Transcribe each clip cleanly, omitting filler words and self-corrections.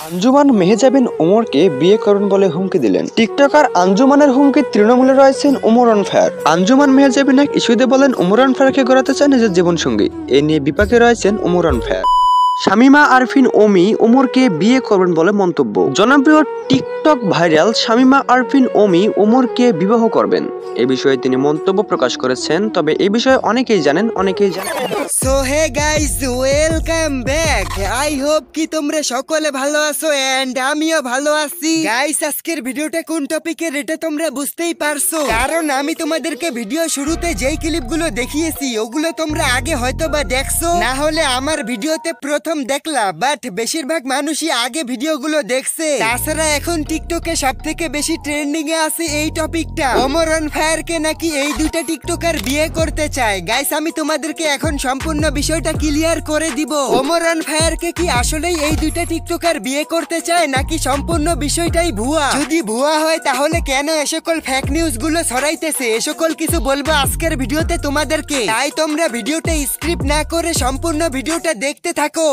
আঞ্জুমান মেহজাবিন ওমরকে বিয়ে করুন বলে হুমকি দিলেন টিকটকার আঞ্জুমানের হুমকি তৃণমূলে রয়েছেন ওমর অন ফায়ার। আঞ্জুমান মেহজাবিন এক ইস্যুতে বলেন ওমর অন ফায়ারকে গড়াতে চায় নিজের জীবনসঙ্গী। এ নিয়ে বিপাকে রয়েছেন ওমর অন ফায়ার। শামিমা আরফিন ওমি ওমরকে বিয়ে করবেন বলে মন্তব্য। জনপ্রিয় টিকটক ভাইরাল শামিমা আরফিন ওমি ওমরকে বিবাহ করবেন, এ বিষয়ে তিনি মন্তব্য প্রকাশ করেছেন। তবে এই বিষয়ে অনেকেই জানেন। So hey guys, welcome back. I hope কি তোমরা সকলে ভালো আছো এন্ড আমিও ভালো আছি। গাইস, আজকের ভিডিওটা কোন টপিকের এটা তোমরা বুঝতেই পারছো, কারণ আমি তোমাদেরকে ভিডিও শুরুতে যেই ক্লিপগুলো দেখিয়েছি ওগুলো তোমরা আগে হয়তো বা দেখছো, না হলে আমার ভিডিওতে প্রথম দেখলা, বাট বেশিরভাগ মানুষই আগে ভিডিওগুলো দেখছে। তাছাড়া এখন টিকটকে সবথেকে বেশি ট্রেন্ডিং এ আছে এই টপিকটা, ওমর অন ফায়ার কে নাকি এই দুইটা টিকটকার বিয়ে করতে চায়। গাইস, আমি তোমাদেরকে এখন সম্পূর্ণ বিষয়টা ক্লিয়ার করে দিব। ওমর অন ফায়ার কে কি আসলেই এই দুইটা টিকটকার বিয়ে করতে চায় নাকি সম্পূর্ণ বিষয়টাই ভুয়া? যদি ভুয়া হয় তাহলে কেন এ সকল ফেক নিউজ গুলো ছড়াইতেছে, এ সকল কিছু বলবো আজকের ভিডিওতে তোমাদেরকে। তাই তোমরা ভিডিওটা স্ক্রিপ্ট না করে সম্পূর্ণ ভিডিওটা দেখতে থাকো।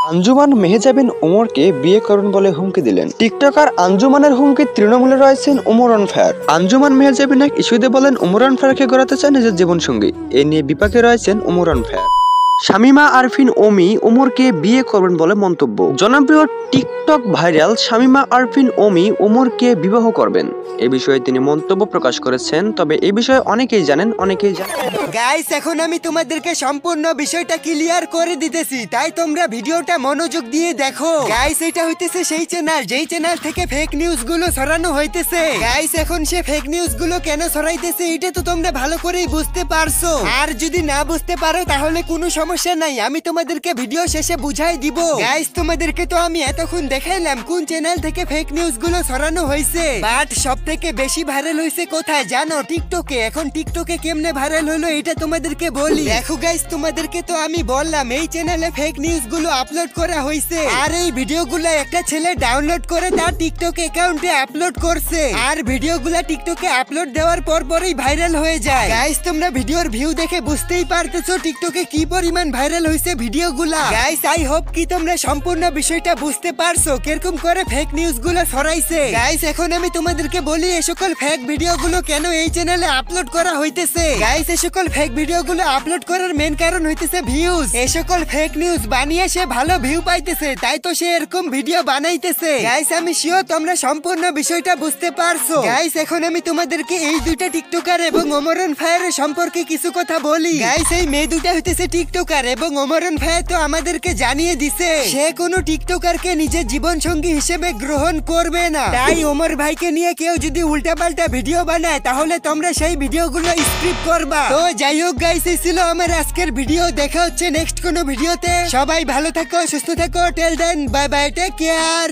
আঞ্জুমান মেহজাবিন ওমরকে বিয়ে করুন বলে হুমকি দিলেন টিকটকার আঞ্জুমানের হুমকি তৃণমূলে রয়েছেন ওমর অন ফায়ার। আঞ্জুমান মেহজাবিন এক ইস্যুতে বলেন ওমর অন ফায়ারকে গড়াতে চায় নিজের জীবনসঙ্গী। এ নিয়ে বিপাকে রয়েছেন ওমর অন ফায়ার। শামিমা আরফিন ওমি ওমরকে বিয়ে করবেন বলে মন্তব্য। জনপ্রিয় টিকটক ভাইরাল শামিমা আরফিন ওমি ওমরকে বিবাহ করবেন, এ বিষয়ে তিনি মন্তব্য প্রকাশ করেছেন। তবে এই বিষয়ে অনেকেই জানেন। গাইস, এখন আমি তোমাদেরকে সম্পূর্ণ বিষয়টা ক্লিয়ার করে দিতেছি, তাই তোমরা ভিডিওটা মনোযোগ দিয়ে দেখো। গাইস, এটা হইতেছে সেই চ্যানেল যেই চ্যানেল থেকে ফেক নিউজ গুলো ছড়ানো হইতেছে। গাইস, এখন সে ফেক নিউজ গুলো কেন ছড়াইতেছে এটা তো তোমরা ভালো করেই বুঝতে পারছো। আর যদি না বুঝতে পারো তাহলে কোনো সমস্যা নাই, আমি তোমাদেরকে ভিডিও শেষে বুঝাই দিব। গাইস, তোমাদেরকে তো আমি এতক্ষণ দেখাইলাম কোন চ্যানেল থেকে ফেক নিউজ গুলো ছড়ানো হয়েছে, বাট সব থেকে বেশি ভাইরাল হয়েছে কোথায় জানো? টিকটকে। এখন টিকটকে কেমনে ভাইরাল হলো এটা তোমাদেরকে বলি। দেখো গাইস, তোমাদেরকে তো আমি বললাম এই চ্যানেলে ফেক নিউজ গুলো আপলোড করা হয়েছে, আর এই ভিডিওগুলো একটা ছেলে ডাউনলোড করে তার টিকটক অ্যাকাউন্টে আপলোড করছে, আর ভিডিওগুলো টিকটকে আপলোড দেওয়ার পরই ভাইরাল হয়ে যায়। গাইস, তোমরা ভিডিওর ভিউ দেখে বুঝতেই পারতেছো টিকটকে কি পরিমাণ ভাইরাল হয়েছে ভিডিওগুলা। গাইস, আই হোপ কি তোমরা সম্পূর্ণ বিষয়টা বুঝতে পারছো কিরকম করে ফেক নিউজ গুলো ছড়াইছে। গাইস, এখন আমি তোমাদেরকে বলি এই সকল ফেক ভিডিওগুলো কেন এই চ্যানেলে আপলোড করা হইতেছে। গাইস, এই সকল ফেক ভিডিওগুলো আপলোড করার মেন কারণ হইতেছে ভিউজ। এই সকল ফেক নিউজ বানিয়ে সে ভালো ভিউ পাইতেছে, তাই তো সে এরকম ভিডিও বানাইতেছে। গাইস, আমি শিওর তোমরা সম্পূর্ণ বিষয়টা বুঝতে পারছো। গাইস, এখন আমি তোমাদেরকে এই দুইটা টিকটকার এবং ওমর অন ফায়ারের সম্পর্কে কিছু কথা বলি। গাইস, এই মেয়ে দুইটা হইতেছে টিকটকার এবং ওমর অন ফায়ার তো আমাদেরকে জানিয়ে দিছে সে কোনো টিকটকারকে নিজের জীবন সঙ্গী হিসেবে গ্রহণ করবে না। তাই ওমর ভাইকে নিয়ে কেউ যদি উল্টাপাল্টা ভিডিও বানায় তাহলে তোমরা সেই ভিডিওগুলো স্ক্রিপ্ট করবা। তো যাই হোক গাইস, এই ছিল আমার আজকের ভিডিও। দেখা হচ্ছে নেক্সট কোনো ভিডিওতে। সবাই ভালো থাকো, সুস্থ থাকো। Till then, bye bye, take care.